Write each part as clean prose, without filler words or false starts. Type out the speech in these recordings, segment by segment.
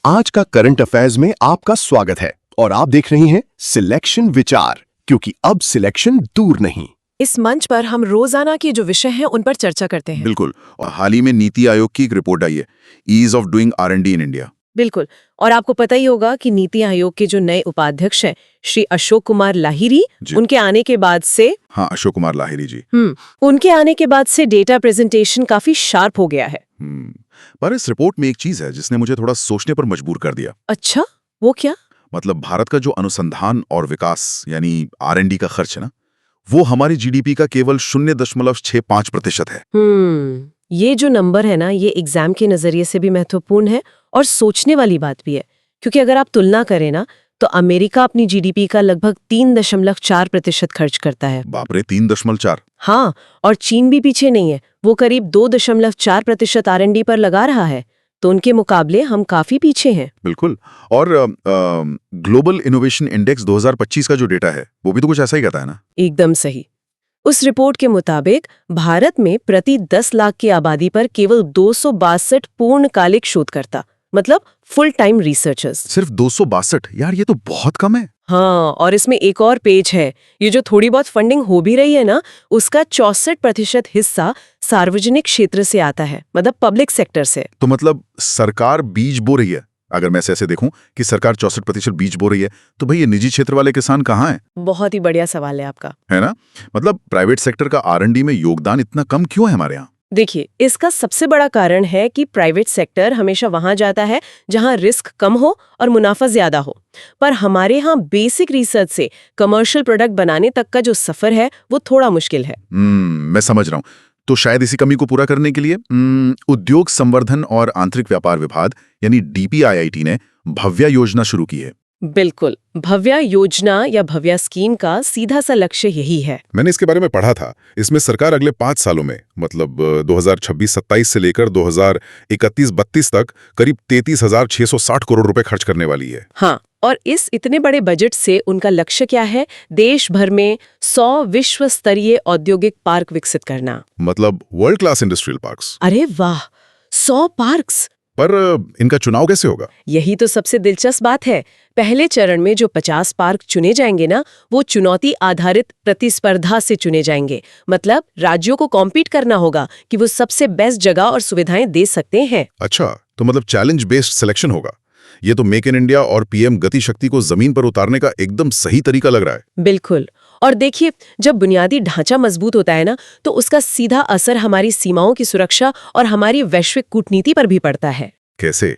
आज का current affairs में आपका स्वागत है और आप देख रहे हैं सिलेक्शन विचार, क्योंकि अब सिलेक्शन दूर नहीं। इस मंच पर हम रोजाना के जो विषय हैं उन पर चर्चा करते हैं। बिल्कुल। और हाल ही में नीति आयोग की एक रिपोर्ट आई है, ease of doing R&D in India. बिल्कुल। और आपको पता ही होगा कि नीति आयोग के जो नए उपाध्यक्ष हैं श्री अशोक कुमार लाहिरी, उनके आने के बाद से अशोक कुमार लाहिरी जी। उनके आने के बाद से डेटा प्रेजेंटेशन काफी शार्प हो गया है। पर इस रिपोर्ट में एक चीज है जिसने मुझे थोड़ा सोचने पर मजबूर कर दिया। अच्छा, वो क्या? मतलब भारत का जो अनुसंधान और विकास यानी R&D का खर्च है ना, वो हमारी GDP का केवल 0.65% है। ये जो नंबर है ना, ये एग्जाम के नजरिए से भी महत्वपूर्ण है और सोचने वाली बात भी है, क्योंकि अगर आप तुलना करें ना तो अमेरिका अपनी GDP का लगभग 3.4% खर्च करता है। बाप रे, 3.4? हाँ, और चीन भी पीछे नहीं है, वो करीब 2.4% R&D पर लगा रहा है, तो उनके मुकाबले हम काफी पीछे हैं। बिल्कुल। और ग्लोबल इनोवेशन इंडेक्स 2025 का जो डेटा है वो भी तो कुछ ऐसा ही कहता है ना? एकदम सही। उस रिपोर्ट के मुताबिक भारत में प्रति 10 लाख की आबादी पर केवल 262 पूर्णकालिक शोधकर्ता, मतलब फुल टाइम रिसर्चर्स। सिर्फ 262? यार ये तो बहुत कम है। हाँ, और इसमें एक और पेज है, ये जो थोड़ी बहुत फंडिंग हो भी रही है ना, उसका 64% हिस्सा सार्वजनिक क्षेत्र से आता है, मतलब पब्लिक सेक्टर से। तो मतलब सरकार बीज बो रही है। अगर मैं ऐसे देखूं कि सरकार 64% बीज बो रही है, तो भाई ये निजी क्षेत्र वाले किसान कहाँ हैं? बहुत ही बढ़िया सवाल है आपका, है ना? मतलब प्राइवेट सेक्टर का R&D में योगदान इतना कम क्यों है हमारे यहाँ? देखिए, इसका सबसे बड़ा कारण है कि प्राइवेट सेक्टर हमेशा वहां जाता है जहां रिस्क कम हो और मुनाफा ज्यादा हो। पर हमारे यहाँ बेसिक रिसर्च से कमर्शियल प्रोडक्ट बनाने तक का जो सफर है वो थोड़ा मुश्किल है। मैं समझ रहा हूँ। तो शायद इसी कमी को पूरा करने के लिए उद्योग संवर्धन और आंतरिक व्यापार विभाग यानी DPIIT ने भव्या योजना शुरू की है। बिल्कुल, भव्या योजना या भव्या स्कीम का सीधा सा लक्ष्य यही है। मैंने इसके बारे में पढ़ा था। इसमें सरकार अगले 5 सालों में, मतलब 2026-27 से लेकर 2031-32 तक करीब 33,660 करोड़ रुपए खर्च करने वाली है। हाँ, और इस इतने बड़े बजट से उनका लक्ष्य क्या है? देश भर में 100 विश्व स्तरीय औद्योगिक पार्क विकसित करना। मतलब वर्ल्ड क्लास इंडस्ट्रियल पार्क्स। अरे वाह, 100 पार्क्स! पर इनका चुनाव कैसे होगा? यही तो सबसे दिलचस्प बात है। पहले चरण में जो 50 पार्क चुने जाएंगे ना, वो चुनौती आधारित प्रतिस्पर्धा से चुने जाएंगे। मतलब राज्यों को कॉम्पीट करना होगा कि वो सबसे बेस्ट जगह और सुविधाएं दे सकते हैं। अच्छा, तो मतलब चैलेंज बेस्ड सिलेक्शन होगा। ये तो मेक इन इंडिया और PM गति शक्ति को जमीन पर उतारने का एकदम सही तरीका लग रहा है। बिल्कुल। और देखिए, जब बुनियादी ढांचा मजबूत होता है ना, तो उसका सीधा असर हमारी सीमाओं की सुरक्षा और हमारी वैश्विक कूटनीति पर भी पड़ता है। कैसे?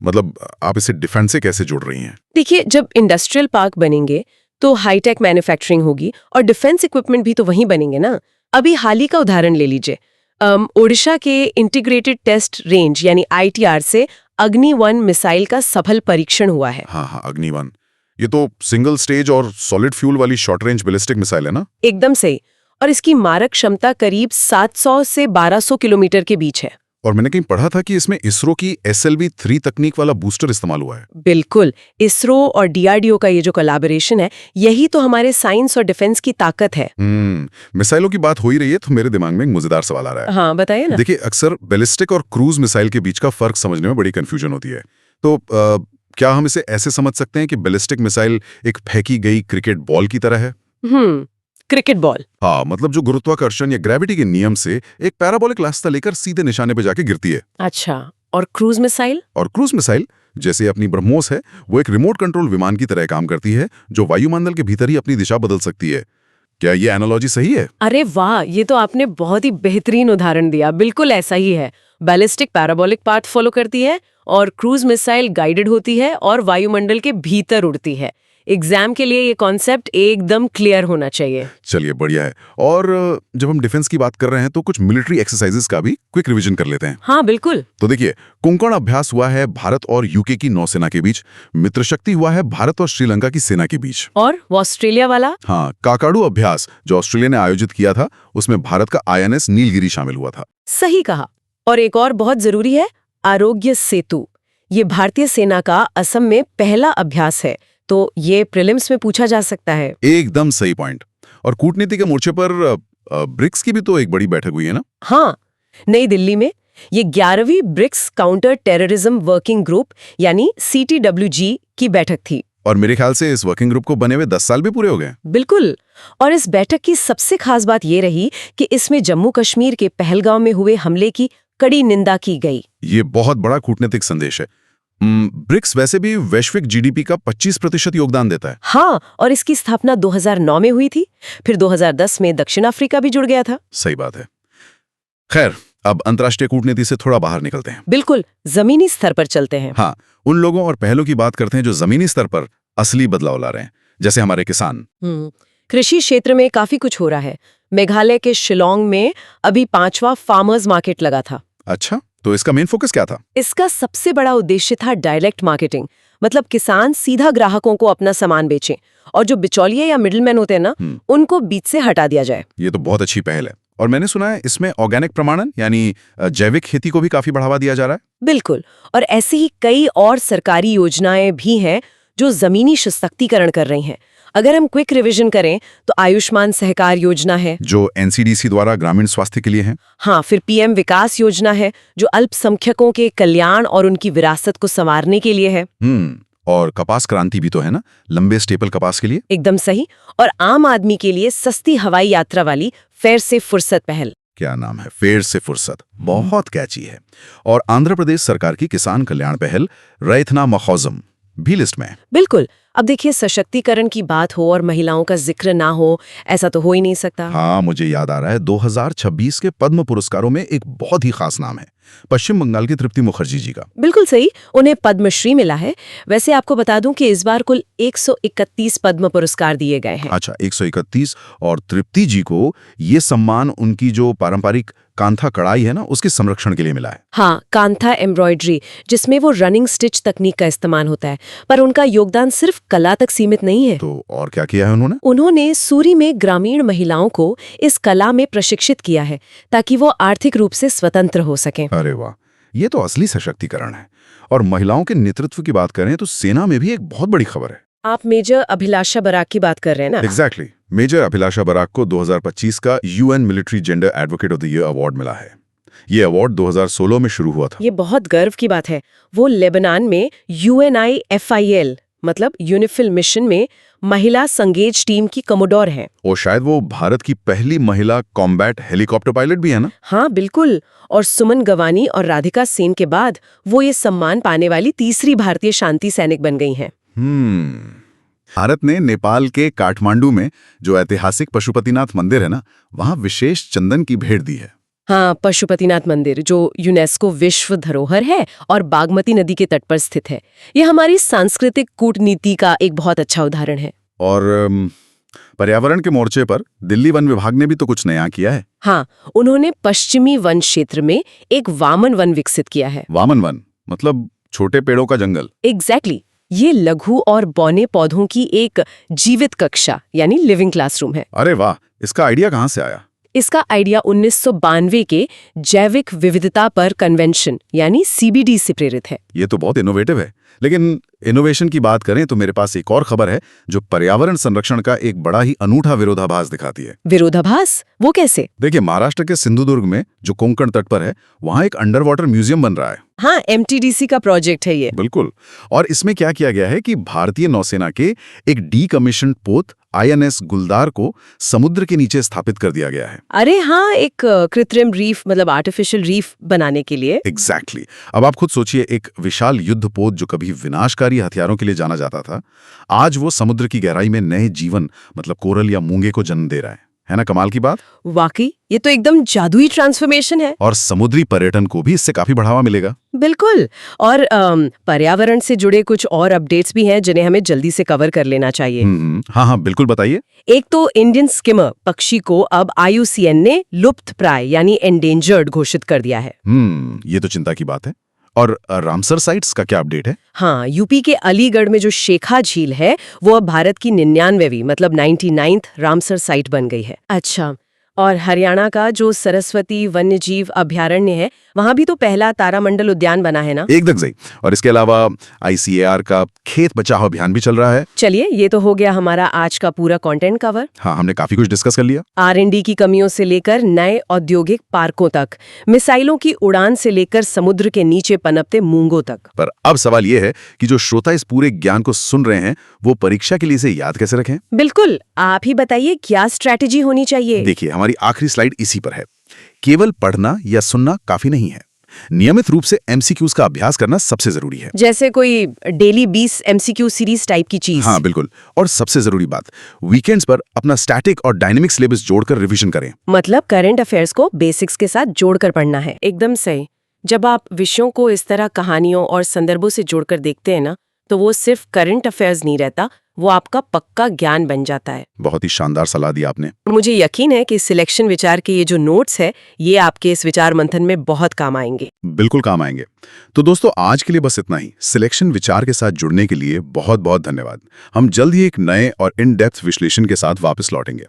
मतलब आप इसे डिफेंस से कैसे जोड़ रही हैं? देखिए, जब इंडस्ट्रियल पार्क बनेंगे तो हाईटेक मैन्युफैक्चरिंग होगी और डिफेंस इक्विपमेंट भी तो वहीं बनेंगे ना। अभी हाल ही का उदाहरण ले लीजिए, ओडिशा के इंटीग्रेटेड टेस्ट रेंज यानी ITR से अग्नि-1 मिसाइल का सफल परीक्षण हुआ है। हाँ, अग्नि-1। ये तो सिंगल स्टेज और सॉलिड फ्यूल वाली शॉर्ट रेंज बैलिस्टिक मिसाइल है ना? एकदम सही। और इसकी मारक क्षमता करीब 700 से 1200 किलोमीटर के बीच है। और मैंने कहीं पढ़ा था कि इसमें इसरो की SLV-3 तकनीक वाला बूस्टर इस्तेमाल हुआ है। बिल्कुल। इसरो और DRDO का ये जो कोलैबोरेशन है, यही तो हमारे साइंस और डिफेंस की ताकत है। मिसाइलों की बात हो ही रही है तो मेरे दिमाग में एक मजेदार सवाल आ रहा है। हाँ, बताइए ना। देखिए, अक्सर बैलिस्टिक और क्रूज मिसाइल के बीच का फर्क समझने में बड़ी कंफ्यूजन होती है। तो क्या हम इसे ऐसे समझ सकते हैं कि बैलिस्टिक मिसाइल एक फेंकी गई क्रिकेट बॉल की तरह है? Cricket ball. हाँ, मतलब जो गुरुत्वाकर्षण या ग्रेविटी के नियम से एक पैराबोलिक रास्ता लेकर सीधे निशाने पे जाके गिरती है। अच्छा, और क्रूज मिसाइल? और क्रूज मिसाइल, जैसे अपनी ब्रह्मोस है, वो एक रिमोट कंट्रोल विमान की तरह काम करती है जो वायुमंडल के भीतर ही अपनी दिशा बदल सकती है। क्या ये एनालॉजी सही है? अरे वाह, ये तो आपने बहुत ही बेहतरीन उदाहरण दिया। बिल्कुल ऐसा ही है। बैलिस्टिक पैराबोलिक पाथ फॉलो करती है और क्रूज मिसाइल गाइडेड होती है और वायुमंडल के भीतर उड़ती है। एग्जाम के लिए ये कॉन्सेप्ट एकदम क्लियर होना चाहिए। चलिए, बढ़िया है। और जब हम डिफेंस की बात कर रहे हैं तो कुछ मिलिट्री एक्सरसाइजेस का भी क्विक रिवीजन कर लेते हैं। हाँ, बिल्कुल। तो देखिए, कुंकण अभ्यास हुआ है भारत और UK की नौसेना के बीच। मित्र शक्ति हुआ है भारत और श्रीलंका की सेना के बीच। और ऑस्ट्रेलिया वाला? हाँ, काकाडू अभ्यास जो ऑस्ट्रेलिया ने आयोजित किया था, उसमें भारत का INS नीलगिरी शामिल हुआ था। सही कहा। और एक और बहुत जरूरी है, आरोग्य सेतु। ये भारतीय सेना का असम में पहला अभ्यास है, तो ये प्रीलिम्स में पूछा जा सकता है। एकदम सही पॉइंट। और कूटनीति के मोर्चे पर ब्रिक्स की भी तो एक बड़ी बैठक हुई है ना? हाँ, नई दिल्ली में। ये 11वीं BRICS counter terrorism working group यानी CTWG की बैठक थी। और मेरे ख्याल से इस वर्किंग ग्रुप को बने हुए 10 साल भी पूरे हो गए। बिल्कुल। और इस बैठक की सबसे खास बात ये रही कि इसमें जम्मू कश्मीर के पहलगाम में हुए हमले की कड़ी निंदा की गई। ये बहुत बड़ा कूटनीतिक संदेश है। ब्रिक्स वैसे भी वैश्विक जीडीपी का 25% योगदान देता है। हाँ, और इसकी स्थापना 2009 में हुई थी। फिर 2010 में दक्षिण अफ्रीका भी जुड़ गया था। सही बात है। खैर, अब अंतर्राष्ट्रीय कूटनीति से थोड़ा बाहर निकलते हैं। बिल्कुल, जमीनी स्तर पर चलते हैं। हाँ, उन लोगों और पहलों की बात करते हैं जो जमीनी स्तर पर असली बदलाव ला रहे हैं, जैसे हमारे किसान। कृषि क्षेत्र में काफी कुछ हो रहा है। मेघालय के शिलोंग में अभी 5वां फार्मर्स मार्केट लगा था। अच्छा, तो इसका मेन फोकस क्या था? इसका सबसे बड़ा उद्देश्य था डायरेक्ट मार्केटिंग, मतलब किसान सीधा ग्राहकों को अपना सामान बेचें और जो बिचौलिए या मिडलमैन होते हैं ना, उनको बीच से हटा दिया जाए। ये तो बहुत अच्छी पहल है। और मैंने सुना है इसमें ऑर्गेनिक प्रमाणन यानी जैविक खेती को भी काफी बढ़ावा दिया जा रहा है। बिल्कुल, और ऐसी ही कई और सरकारी योजनाएं भी हैं जो जमीनी सशक्तिकरण कर रही हैं। अगर हम क्विक रिवीजन करें तो आयुष्मान सहकार योजना है जो NCDC द्वारा ग्रामीण स्वास्थ्य के लिए है। हाँ, फिर PM विकास योजना है जो अल्पसंख्यकों के कल्याण और उनकी विरासत को संवारने के लिए है। और कपास क्रांति भी तो है ना, लंबे स्टेपल कपास के लिए। एकदम सही। और आम आदमी के लिए सस्ती हवाई यात्रा वाली फेयर से फुर्सत पहल। क्या नाम है? फेयर से फुर्सत, बहुत कैची है। और आंध्र प्रदेश सरकार की किसान कल्याण पहल रैथना मखौजम भी लिस्ट में है। बिल्कुल। अब देखिए, सशक्तिकरण की बात हो और महिलाओं का जिक्र ना हो, ऐसा तो हो ही नहीं सकता। हाँ, मुझे याद आ रहा है 2026 के पद्म पुरस्कारों में एक बहुत ही खास नाम है, पश्चिम बंगाल की तृप्ति मुखर्जी जी का। बिल्कुल सही, उन्हें पद्मश्री मिला है। वैसे आपको बता दूं कि इस बार कुल 131 पद्म पुरस्कार दिए गए हैं। अच्छा, 131। और तृप्ति जी को ये सम्मान उनकी जो पारंपरिक कांथा कढ़ाई है ना, उसके संरक्षण के लिए मिला है। हाँ, कांथा एम्ब्रॉयडरी, जिसमें वो रनिंग स्टिच तकनीक का इस्तेमाल होता है। पर उनका योगदान सिर्फ कला तक सीमित नहीं है। तो और क्या किया है उन्होंने? उन्होंने सूरी में ग्रामीण महिलाओं को इस कला में प्रशिक्षित किया है ताकि वो आर्थिक रूप से स्वतंत्र हो सकें। अरे वाह, ये तो असली सशक्तिकरण है। और महिलाओं के नेतृत्व की बात करें तो सेना में भी एक बहुत बड़ी खबर है। आप मेजर अभिलाषा बराक की बात कर रहे हैं ना? एग्जैक्टली। मेजर अभिलाषा बराक को 2025 का UN military gender advocate of the year award मिला है। ये अवार्ड 2016 में शुरू हुआ था। ये बहुत गर्व की बात है। वो लेबनान में UNIFIL मतलब यूनिफिल मिशन में महिला संगेज टीम की कमोडोर हैं। और शायद वो भारत की पहली महिला कॉम्बैट हेलीकॉप्टर पायलट भी है ना? हाँ, बिल्कुल। और सुमन गवानी और राधिका सेन के बाद वो ये सम्मान पाने वाली तीसरी भारतीय शांति सैनिक बन गई हैं। भारत ने नेपाल के काठमांडू में जो ऐतिहासिक पशुपतिनाथ मंदिर है ना, वहां विशेष चंदन की भेंट दी है। हाँ, पशुपतिनाथ मंदिर जो यूनेस्को विश्व धरोहर है और बागमती नदी के तट पर स्थित है। ये हमारी सांस्कृतिक कूटनीति का एक बहुत अच्छा उदाहरण है। और पर्यावरण के मोर्चे पर दिल्ली वन विभाग ने भी तो कुछ नया किया है। हाँ, उन्होंने पश्चिमी वन क्षेत्र में एक वामन वन विकसित किया है। वामन वन मतलब छोटे पेड़ों का जंगल। एग्जैक्टली। ये लघु और बौने पौधों की एक जीवित कक्षा यानी लिविंग क्लासरूम है। अरे वाह, इसका आइडिया कहाँ से आया? इसका आइडिया 1992 के जैविक विविधता पर कन्वेंशन यानी CBD से प्रेरित है। ये तो बहुत इनोवेटिव है। लेकिन इनोवेशन की बात करें तो मेरे पास एक और खबर है जो पर्यावरण संरक्षण का एक बड़ा ही अनूठा विरोधाभास दिखाती है। विरोधाभास? वो कैसे? देखिए, महाराष्ट्र के सिंधुदुर्ग में जो कोंकण तट पर है, वहां एक अंडर वाटर म्यूजियम बन रहा है। हाँ, MTDC का प्रोजेक्ट है ये। बिल्कुल। और इसमें क्या किया गया है कि भारतीय नौसेना के एक डीकमीशन्ड पोत INS गुलदार को समुद्र के नीचे स्थापित कर दिया गया है। अरे हाँ, एक कृत्रिम रीफ मतलब आर्टिफिशियल रीफ बनाने के लिए। एग्जैक्टली। अब आप खुद सोचिए, एक विशाल युद्ध पोत जो कभी विनाशकारी हथियारों के लिए जाना जाता था, आज वो समुद्र की गहराई में नए जीवन मतलब कोरल या मूंगे को जन्म दे रहा है ना? कमाल की बात। वाकई ये तो एकदम जादुई ट्रांसफॉर्मेशन है। और समुद्री पर्यटन को भी इससे काफी बढ़ावा मिलेगा। बिल्कुल। और पर्यावरण से जुड़े कुछ और अपडेट्स भी हैं जिन्हें हमें जल्दी से कवर कर लेना चाहिए। हाँ, बिल्कुल बताइए। एक तो इंडियन स्किमर पक्षी को अब IUCN ने लुप्त प्राय यानी एंडेंजर्ड घोषित कर दिया है। ये तो चिंता की बात है। और रामसर साइट्स का क्या अपडेट है? हाँ, यूपी के अलीगढ़ में जो शेखा झील है वो अब भारत की 99वीं मतलब 99th रामसर साइट बन गई है। अच्छा, और हरियाणा का जो सरस्वती वन्यजीव अभयारण्य है वहां भी तो पहला तारामंडल उद्यान बना है ना। एकदम सही। और इसके अलावा ICAR का खेत बचाओ अभियान भी चल रहा है। चलिए, ये तो हो गया हमारा आज का पूरा कंटेंट कवर। हाँ, हमने काफी कुछ डिस्कस कर लिया। R&D की कमियों से लेकर नए औद्योगिक पार्कों तक, मिसाइलों की उड़ान से लेकर समुद्र के नीचे पनपते मूंगों तक। पर अब सवाल ये है कि जो श्रोता इस पूरे ज्ञान को सुन रहे हैं वो परीक्षा के लिए इसे याद कैसे रखें? बिल्कुल, आप ही बताइए क्या स्ट्रैटेजी होनी चाहिए। देखिए, हमारी आखिरी स्लाइड इसी पर है। केवल पढ़ना या सुनना काफी नहीं है, नियमित रूप से MCQs का अभ्यास करना सबसे जरूरी है। जैसे कोई डेली 20 MCQ सीरीज टाइप की चीज। हाँ बिल्कुल। और सबसे जरूरी बात, वीकेंड्स पर अपना स्टैटिक और डायनेमिक सिलेबस जोड़कर रिवीजन करें। मतलब करंट अफेयर्स को बेसिक्स के साथ जोड़कर पढ़ना है। एकदम सही। जब आप विषयों को इस तरह कहानियों और संदर्भों से जोड़कर देखते हैं ना, तो वो सिर्फ करंट अफेयर्स नहीं रहता, वो आपका पक्का ज्ञान बन जाता है। बहुत ही शानदार सलाह दी आपने। मुझे यकीन है कि सिलेक्शन विचार के ये जो नोट्स है ये आपके इस विचार मंथन में बहुत काम आएंगे। बिल्कुल काम आएंगे। तो दोस्तों, आज के लिए बस इतना ही। सिलेक्शन विचार के साथ जुड़ने के लिए बहुत बहुत धन्यवाद। हम जल्द ही एक नए और इन डेप्थ विश्लेषण के साथ वापस लौटेंगे।